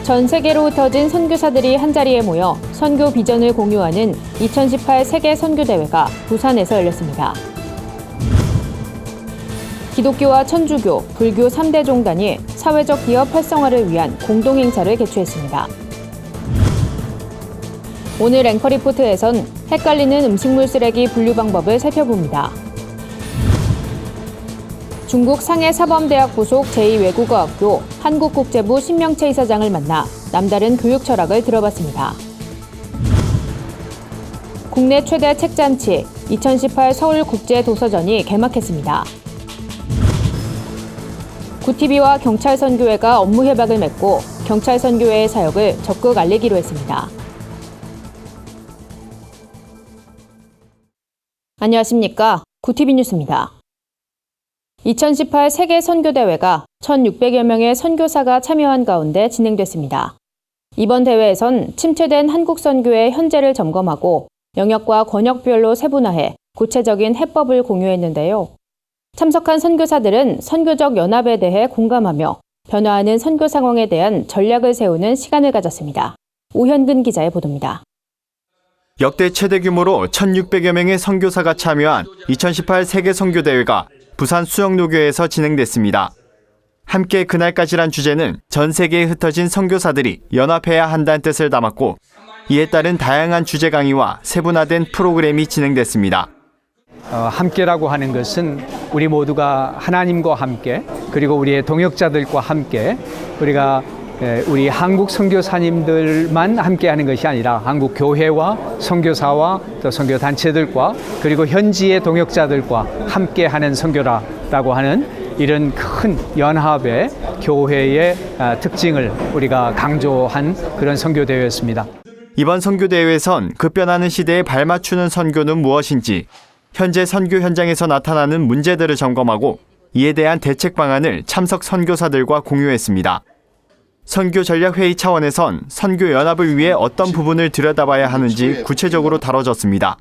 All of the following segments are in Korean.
전 세계로 흩어진 선교사들이 한자리에 모여 선교 비전을 공유하는 2018 세계 선교대회가 부산에서 열렸습니다. 기독교와 천주교, 불교 3대 종단이 사회적 기업 활성화를 위한 공동행사를 개최했습니다. 오늘 앵커리포트에선 헷갈리는 음식물 쓰레기 분류 방법을 살펴봅니다. 중국 상해 사범대학 부속 제2외국어학교 한국국제부 신명채 이사장을 만나 남다른 교육 철학을 들어봤습니다. 국내 최대 책잔치 2018 서울국제도서전이 개막했습니다. 구티비와 경찰선교회가 업무 협약을 맺고 경찰선교회의 사역을 적극 알리기로 했습니다. 안녕하십니까. 구티비 뉴스입니다. 2018 세계 선교대회가 1,600여 명의 선교사가 참여한 가운데 진행됐습니다. 이번 대회에선 침체된 한국 선교의 현재를 점검하고 영역과 권역별로 세분화해 구체적인 해법을 공유했는데요. 참석한 선교사들은 선교적 연합에 대해 공감하며 변화하는 선교 상황에 대한 전략을 세우는 시간을 가졌습니다. 오현근 기자의 보도입니다. 역대 최대 규모로 1,600여 명의 선교사가 참여한 2018 세계 선교대회가 부산 수영로교에서 진행됐습니다. 함께 그날까지란 주제는 전 세계에 흩어진 선교사들이 연합해야 한다는 뜻을 담았고 이에 따른 다양한 주제 강의와 세분화된 프로그램이 진행됐습니다. 함께라고 하는 것은 우리 모두가 하나님과 함께 그리고 우리의 동역자들과 함께 우리가 우리 한국 선교사님들만 함께하는 것이 아니라 한국 교회와 선교사와 또 선교 단체들과 그리고 현지의 동역자들과 함께하는 선교라고 하는 이런 큰 연합의 교회의 특징을 우리가 강조한 그런 선교대회였습니다. 이번 선교대회에선 급변하는 시대에 발맞추는 선교는 무엇인지 현재 선교 현장에서 나타나는 문제들을 점검하고 이에 대한 대책 방안을 참석 선교사들과 공유했습니다. 선교전략회의 차원에선 선교연합을 위해 어떤 부분을 들여다봐야 하는지 구체적으로 다뤄졌습니다.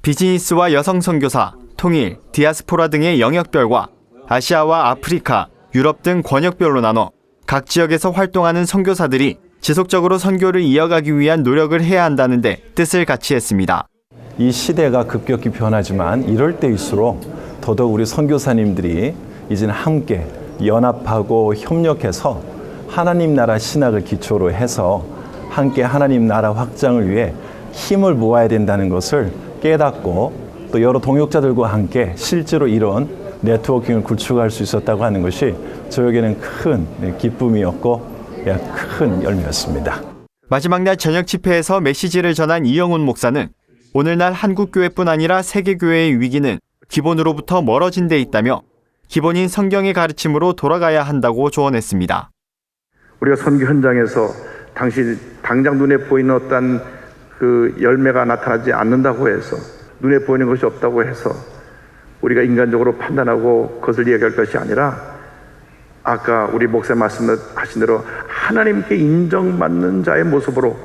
비즈니스와 여성 선교사, 통일, 디아스포라 등의 영역별과 아시아와 아프리카, 유럽 등 권역별로 나눠 각 지역에서 활동하는 선교사들이 지속적으로 선교를 이어가기 위한 노력을 해야 한다는 데 뜻을 같이 했습니다. 이 시대가 급격히 변하지만 이럴 때일수록 더더욱 우리 선교사님들이 이제는 함께 연합하고 협력해서 하나님 나라 신학을 기초로 해서 함께 하나님 나라 확장을 위해 힘을 모아야 된다는 것을 깨닫고 또 여러 동역자들과 함께 실제로 이런 네트워킹을 구축할 수 있었다고 하는 것이 저에게는 큰 기쁨이었고 큰 열매였습니다. 마지막 날 저녁 집회에서 메시지를 전한 이영훈 목사는 오늘날 한국교회뿐 아니라 세계교회의 위기는 기본으로부터 멀어진 데 있다며 기본인 성경의 가르침으로 돌아가야 한다고 조언했습니다. 우리가 선교 현장에서 당장 눈에 보이는 어떤 그 열매가 나타나지 않는다고 해서 눈에 보이는 것이 없다고 해서 우리가 인간적으로 판단하고 그것을 이야기할 것이 아니라 아까 우리 목사님 말씀하신 대로 하나님께 인정받는 자의 모습으로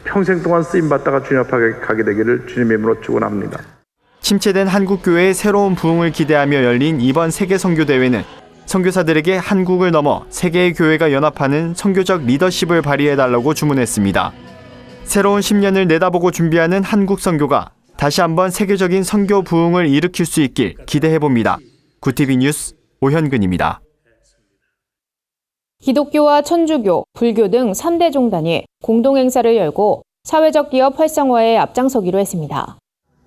평생 동안 쓰임받다가 주님 앞에 가게 되기를 주님의 이름으로 축원합니다. 침체된 한국교회의 새로운 부흥을 기대하며 열린 이번 세계 선교대회는 선교사들에게 한국을 넘어 세계의 교회가 연합하는 선교적 리더십을 발휘해달라고 주문했습니다. 새로운 10년을 내다보고 준비하는 한국 선교가 다시 한번 세계적인 선교 부흥을 일으킬 수 있길 기대해봅니다. 구티비 뉴스 오현근입니다. 기독교와 천주교, 불교 등 3대 종단이 공동행사를 열고 사회적 기업 활성화에 앞장서기로 했습니다.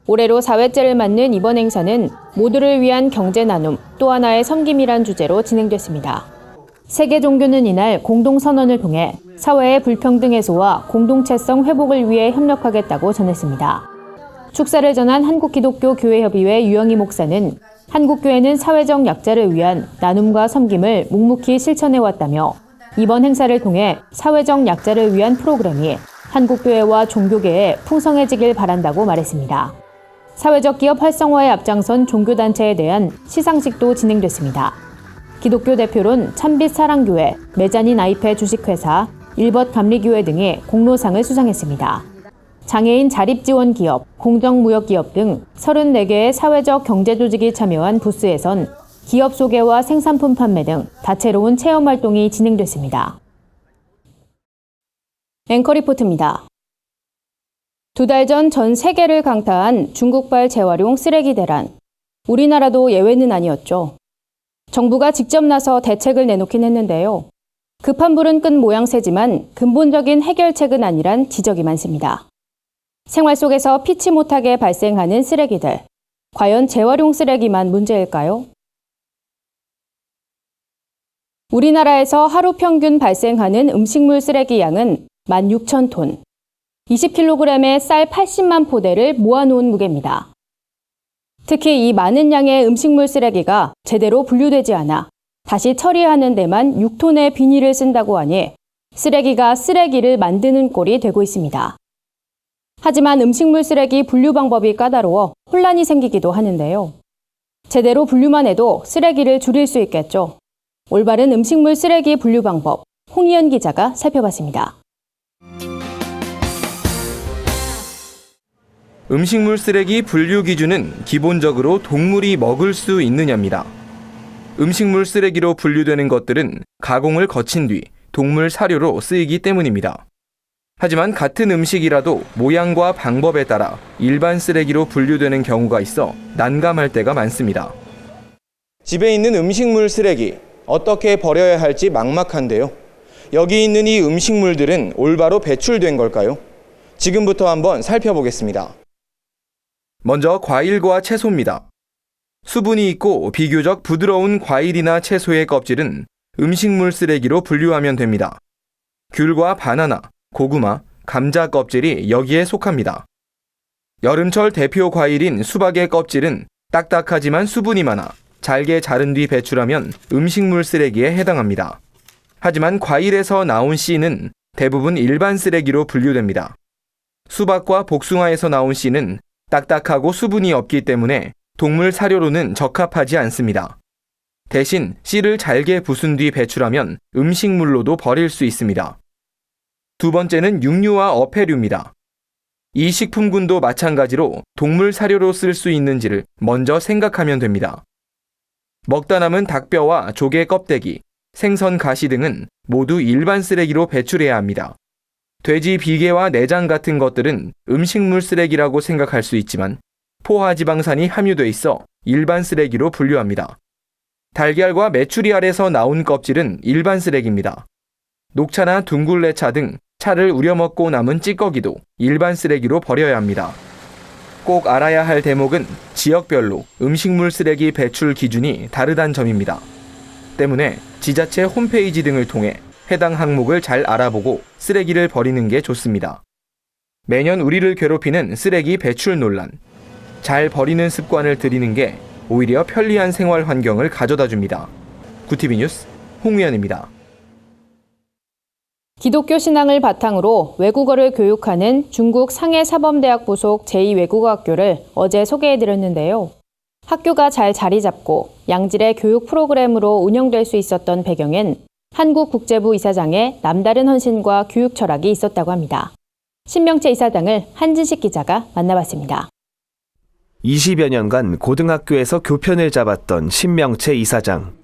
올해로 4회째를 맞는 이번 행사는 모두를 위한 경제 나눔, 또 하나의 섬김이란 주제로 진행됐습니다. 세계 종교는 이날 공동선언을 통해 사회의 불평등 해소와 공동체성 회복을 위해 협력하겠다고 전했습니다. 축사를 전한 한국기독교교회협의회 유영희 목사는 한국교회는 사회적 약자를 위한 나눔과 섬김을 묵묵히 실천해왔다며 이번 행사를 통해 사회적 약자를 위한 프로그램이 한국교회와 종교계에 풍성해지길 바란다고 말했습니다. 사회적 기업 활성화에 앞장선 종교단체에 대한 시상식도 진행됐습니다. 기독교 대표론 참빛사랑교회, 메자닌 아이페 주식회사, 일벗 감리교회 등이 공로상을 수상했습니다. 장애인 자립지원기업, 공정무역기업 등 34개의 사회적 경제조직이 참여한 부스에선 기업 소개와 생산품 판매 등 다채로운 체험활동이 진행됐습니다. 앵커 리포트입니다. 2달 전 전 세계를 강타한 중국발 재활용 쓰레기 대란. 우리나라도 예외는 아니었죠. 정부가 직접 나서 대책을 내놓긴 했는데요. 급한 불은 끈 모양새지만 근본적인 해결책은 아니란 지적이 많습니다. 생활 속에서 피치 못하게 발생하는 쓰레기들. 과연 재활용 쓰레기만 문제일까요? 우리나라에서 하루 평균 발생하는 음식물 쓰레기 양은 16,000톤. 20kg의 쌀 80만 포대를 모아놓은 무게입니다. 특히 이 많은 양의 음식물 쓰레기가 제대로 분류되지 않아 다시 처리하는 데만 6톤의 비닐을 쓴다고 하니 쓰레기가 쓰레기를 만드는 꼴이 되고 있습니다. 하지만 음식물 쓰레기 분류 방법이 까다로워 혼란이 생기기도 하는데요. 제대로 분류만 해도 쓰레기를 줄일 수 있겠죠. 올바른 음식물 쓰레기 분류 방법, 홍희연 기자가 살펴봤습니다. 음식물 쓰레기 분류 기준은 기본적으로 동물이 먹을 수 있느냐입니다. 음식물 쓰레기로 분류되는 것들은 가공을 거친 뒤 동물 사료로 쓰이기 때문입니다. 하지만 같은 음식이라도 모양과 방법에 따라 일반 쓰레기로 분류되는 경우가 있어 난감할 때가 많습니다. 집에 있는 음식물 쓰레기, 어떻게 버려야 할지 막막한데요. 여기 있는 이 음식물들은 올바로 배출된 걸까요? 지금부터 한번 살펴보겠습니다. 먼저 과일과 채소입니다. 수분이 있고 비교적 부드러운 과일이나 채소의 껍질은 음식물 쓰레기로 분류하면 됩니다. 귤과 바나나, 고구마, 감자 껍질이 여기에 속합니다. 여름철 대표 과일인 수박의 껍질은 딱딱하지만 수분이 많아 잘게 자른 뒤 배출하면 음식물 쓰레기에 해당합니다. 하지만 과일에서 나온 씨는 대부분 일반 쓰레기로 분류됩니다. 수박과 복숭아에서 나온 씨는 딱딱하고 수분이 없기 때문에 동물 사료로는 적합하지 않습니다. 대신 씨를 잘게 부순 뒤 배출하면 음식물로도 버릴 수 있습니다. 두 번째는 육류와 어패류입니다. 이 식품군도 마찬가지로 동물 사료로 쓸 수 있는지를 먼저 생각하면 됩니다. 먹다 남은 닭뼈와 조개 껍데기, 생선 가시 등은 모두 일반 쓰레기로 배출해야 합니다. 돼지 비계와 내장 같은 것들은 음식물 쓰레기라고 생각할 수 있지만 포화지방산이 함유돼 있어 일반 쓰레기로 분류합니다. 달걀과 메추리알에서 나온 껍질은 일반 쓰레기입니다. 녹차나 둥글레차 등 차를 우려 먹고 남은 찌꺼기도 일반 쓰레기로 버려야 합니다. 꼭 알아야 할 대목은 지역별로 음식물 쓰레기 배출 기준이 다르다는 점입니다. 때문에 지자체 홈페이지 등을 통해 해당 항목을 잘 알아보고 쓰레기를 버리는 게 좋습니다. 매년 우리를 괴롭히는 쓰레기 배출 논란. 잘 버리는 습관을 들이는 게 오히려 편리한 생활 환경을 가져다 줍니다. 구티비 뉴스 홍우연입니다. 기독교 신앙을 바탕으로 외국어를 교육하는 중국 상해사범대학 부속 제2외국어학교를 어제 소개해드렸는데요. 학교가 잘 자리 잡고 양질의 교육 프로그램으로 운영될 수 있었던 배경엔 한국국제부 이사장의 남다른 헌신과 교육 철학이 있었다고 합니다. 신명채 이사장을 한진식 기자가 만나봤습니다. 20여 년간 고등학교에서 교편을 잡았던 신명채 이사장.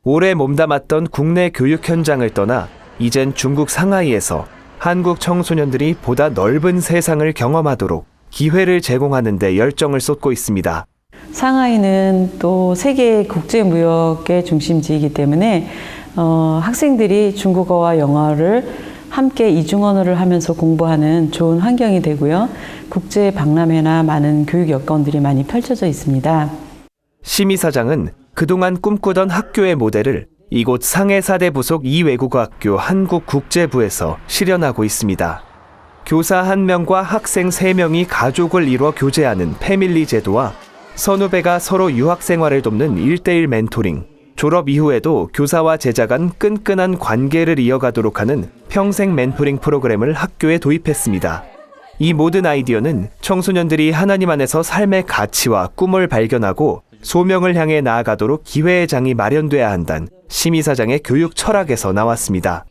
오래 몸담았던 국내 교육 현장을 떠나 이젠 중국 상하이에서 한국 청소년들이 보다 넓은 세상을 경험하도록 기회를 제공하는 데 열정을 쏟고 있습니다. 상하이는 또 세계 국제무역의 중심지이기 때문에 학생들이 중국어와 영어를 함께 이중 언어를 하면서 공부하는 좋은 환경이 되고요. 국제 박람회나 많은 교육 여건들이 많이 펼쳐져 있습니다. 심 이사장은 그동안 꿈꾸던 학교의 모델을 이곳 상해사대 부속 2외국어학교 한국국제부에서 실현하고 있습니다. 교사 1명과 학생 3명이 가족을 이뤄 교제하는 패밀리 제도와 선후배가 서로 유학 생활을 돕는 1:1 멘토링, 졸업 이후에도 교사와 제자 간 끈끈한 관계를 이어가도록 하는 평생 멘토링 프로그램을 학교에 도입했습니다. 이 모든 아이디어는 청소년들이 하나님 안에서 삶의 가치와 꿈을 발견하고 소명을 향해 나아가도록 기회의 장이 마련돼야 한다는 심 이사장의 교육 철학에서 나왔습니다.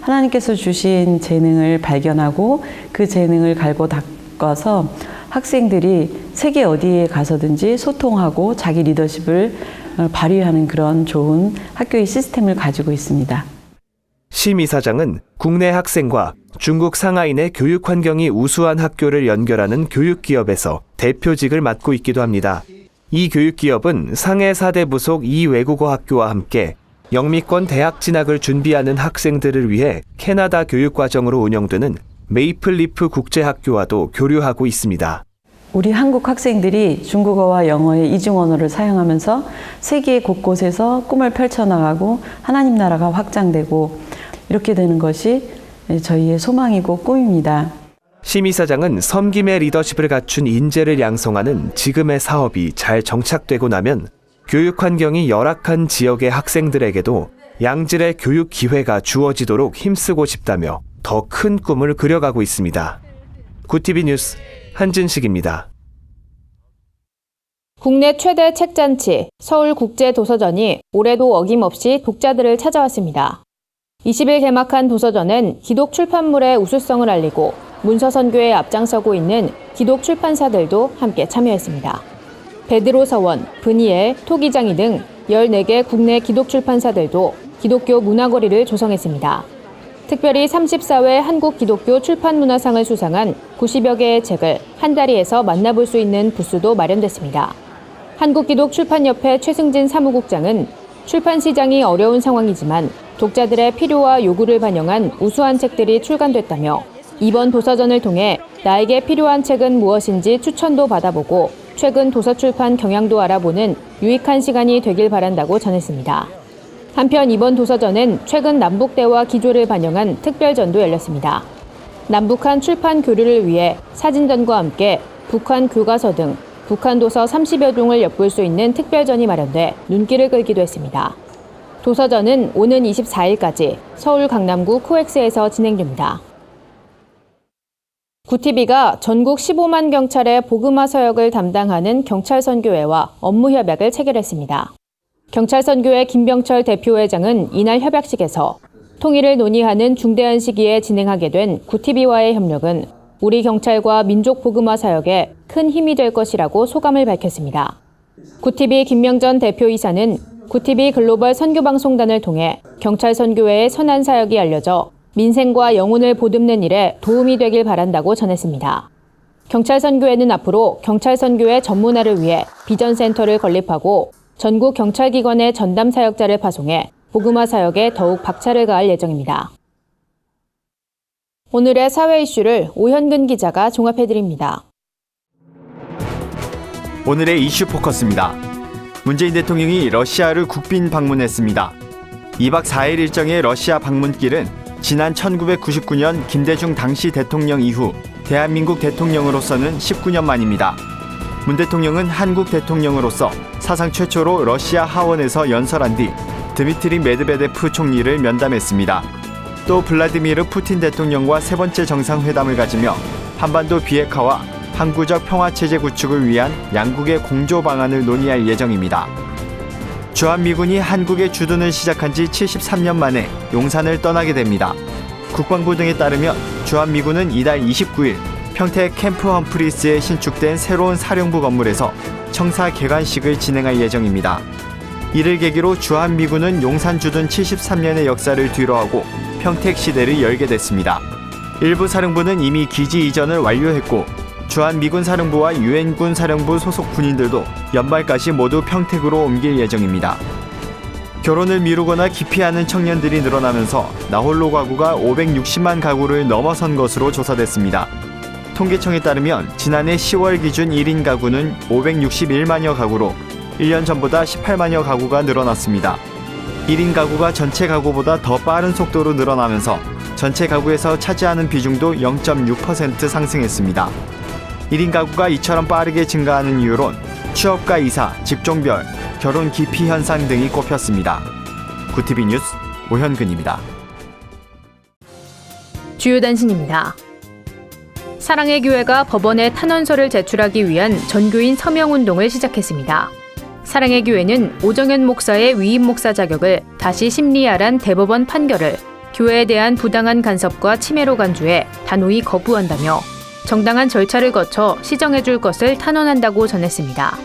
하나님께서 주신 재능을 발견하고 그 재능을 갈고 닦아서 학생들이 세계 어디에 가서든지 소통하고 자기 리더십을 발휘하는 그런 좋은 학교의 시스템을 가지고 있습니다. 심 이사장은 국내 학생과 중국 상하인의 교육 환경이 우수한 학교를 연결하는 교육기업에서 대표직을 맡고 있기도 합니다. 이 교육기업은 상해 4대 부속 2외국어 학교와 함께 영미권 대학 진학을 준비하는 학생들을 위해 캐나다 교육과정으로 운영되는 메이플리프 국제학교와도 교류하고 있습니다. 우리 한국 학생들이 중국어와 영어의 이중 언어를 사용하면서 세계 곳곳에서 꿈을 펼쳐나가고 하나님 나라가 확장되고 이렇게 되는 것이 저희의 소망이고 꿈입니다. 심 이사장은 섬김의 리더십을 갖춘 인재를 양성하는 지금의 사업이 잘 정착되고 나면 교육 환경이 열악한 지역의 학생들에게도 양질의 교육 기회가 주어지도록 힘쓰고 싶다며 더 큰 꿈을 그려가고 있습니다. 구티비 뉴스 한진식입니다. 국내 최대 책잔치 서울국제도서전이 올해도 어김없이 독자들을 찾아왔습니다. 20일 개막한 도서전은 기독 출판물의 우수성을 알리고 문서 선교에 앞장서고 있는 기독 출판사들도 함께 참여했습니다. 베드로 서원, 브니엘, 토기장이 등 14개 국내 기독 출판사들도 기독교 문화거리를 조성했습니다. 특별히 34회 한국 기독교 출판문화상을 수상한 90여 개의 책을 한 자리에서 만나볼 수 있는 부스도 마련됐습니다. 한국기독출판협회 최승진 사무국장은 출판 시장이 어려운 상황이지만 독자들의 필요와 요구를 반영한 우수한 책들이 출간됐다며 이번 도서전을 통해 나에게 필요한 책은 무엇인지 추천도 받아보고 최근 도서 출판 경향도 알아보는 유익한 시간이 되길 바란다고 전했습니다. 한편 이번 도서전은 최근 남북대화 기조를 반영한 특별전도 열렸습니다. 남북한 출판 교류를 위해 사진전과 함께 북한 교과서 등 북한 도서 30여 종을 엿볼 수 있는 특별전이 마련돼 눈길을 끌기도 했습니다. 도서전은 오는 24일까지 서울 강남구 코엑스에서 진행됩니다. 구티비가 전국 15만 경찰의 복음화 서역을 담당하는 경찰선교회와 업무 협약을 체결했습니다. 경찰선교회 김병철 대표회장은 이날 협약식에서 통일을 논의하는 중대한 시기에 진행하게 된 구티비와의 협력은 우리 경찰과 민족 복음화 사역에 큰 힘이 될 것이라고 소감을 밝혔습니다. 구티비 김명전 대표이사는 구티비 글로벌 선교방송단을 통해 경찰선교회의 선한 사역이 알려져 민생과 영혼을 보듬는 일에 도움이 되길 바란다고 전했습니다. 경찰선교회는 앞으로 경찰선교회 전문화를 위해 비전센터를 건립하고 전국 경찰기관의 전담 사역자를 파송해 복음화 사역에 더욱 박차를 가할 예정입니다. 오늘의 사회 이슈를 오현근 기자가 종합해드립니다. 오늘의 이슈 포커스입니다. 문재인 대통령이 러시아를 국빈 방문했습니다. 2박 4일 일정의 러시아 방문길은 지난 1999년 김대중 당시 대통령 이후 대한민국 대통령으로서는 19년 만입니다. 문 대통령은 한국 대통령으로서 사상 최초로 러시아 하원에서 연설한 뒤 드미트리 메드베데프 총리를 면담했습니다. 또 블라디미르 푸틴 대통령과 세 번째 정상회담을 가지며 한반도 비핵화와 항구적 평화체제 구축을 위한 양국의 공조 방안을 논의할 예정입니다. 주한미군이 한국에 주둔을 시작한 지 73년 만에 용산을 떠나게 됩니다. 국방부 등에 따르면 주한미군은 이달 29일 평택 캠프 험프리스에 신축된 새로운 사령부 건물에서 청사 개관식을 진행할 예정입니다. 이를 계기로 주한미군은 용산 주둔 73년의 역사를 뒤로하고 평택 시대를 열게 됐습니다. 일부 사령부는 이미 기지 이전을 완료했고 주한미군 사령부와 유엔군 사령부 소속 군인들도 연말까지 모두 평택으로 옮길 예정입니다. 결혼을 미루거나 기피하는 청년들이 늘어나면서 나홀로 가구가 560만 가구를 넘어선 것으로 조사됐습니다. 통계청에 따르면 지난해 10월 기준 1인 가구는 561만여 가구로 1년 전보다 18만여 가구가 늘어났습니다. 1인 가구가 전체 가구보다 더 빠른 속도로 늘어나면서 전체 가구에서 차지하는 비중도 0.6% 상승했습니다. 1인 가구가 이처럼 빠르게 증가하는 이유론 취업과 이사, 직종별, 결혼 기피 현상 등이 꼽혔습니다. 구티비 뉴스 오현근입니다. 주요 단신입니다. 사랑의 교회가 법원에 탄원서를 제출하기 위한 전교인 서명운동을 시작했습니다. 사랑의 교회는 오정현 목사의 위임 목사 자격을 다시 심리하란 대법원 판결을 교회에 대한 부당한 간섭과 침해로 간주해 단호히 거부한다며 정당한 절차를 거쳐 시정해줄 것을 탄원한다고 전했습니다.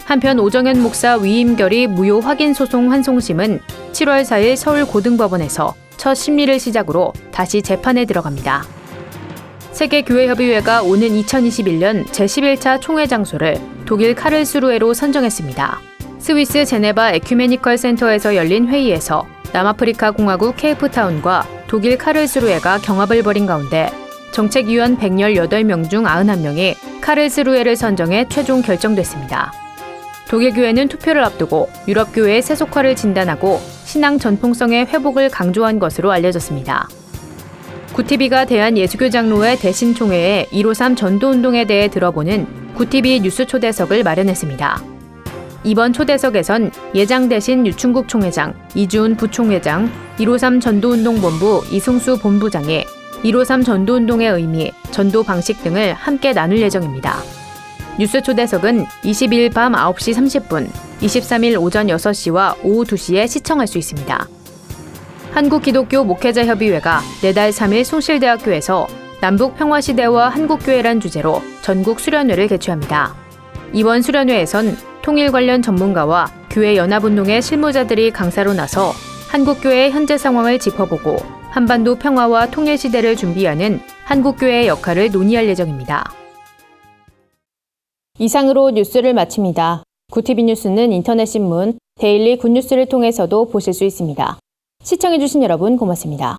한편 오정현 목사 위임 결의 무효 확인 소송 환송심은 7월 4일 서울 고등법원에서 첫 심리를 시작으로 다시 재판에 들어갑니다. 세계교회협의회가 오는 2021년 제11차 총회 장소를 독일 카를스루헤로 선정했습니다. 스위스 제네바 에큐메니컬 센터에서 열린 회의에서 남아프리카 공화국 케이프타운과 독일 카를스루헤가 경합을 벌인 가운데 정책위원 118명 중 91명이 카를스루헤를 선정해 최종 결정됐습니다. 독일 교회는 투표를 앞두고 유럽 교회의 세속화를 진단하고 신앙 전통성의 회복을 강조한 것으로 알려졌습니다. 구티비가 대한예수교 장로회 대신 총회에 153 전도운동에 대해 들어보는 구티비 뉴스 초대석을 마련했습니다. 이번 초대석에선 예장 대신 유충국 총회장, 이주은 부총회장, 153 전도운동본부 이승수 본부장이 153 전도운동의 의미, 전도 방식 등을 함께 나눌 예정입니다. 뉴스 초대석은 22일 밤 9시 30분, 23일 오전 6시와 오후 2시에 시청할 수 있습니다. 한국기독교 목회자협의회가 내달 3일 숭실대학교에서 남북평화시대와 한국교회란 주제로 전국 수련회를 개최합니다. 이번 수련회에선 통일 관련 전문가와 교회 연합운동의 실무자들이 강사로 나서 한국교회의 현재 상황을 짚어보고 한반도 평화와 통일 시대를 준비하는 한국교회의 역할을 논의할 예정입니다. 이상으로 뉴스를 마칩니다. 구티비 뉴스는 인터넷 신문 데일리 굿뉴스를 통해서도 보실 수 있습니다. 시청해주신 여러분 고맙습니다.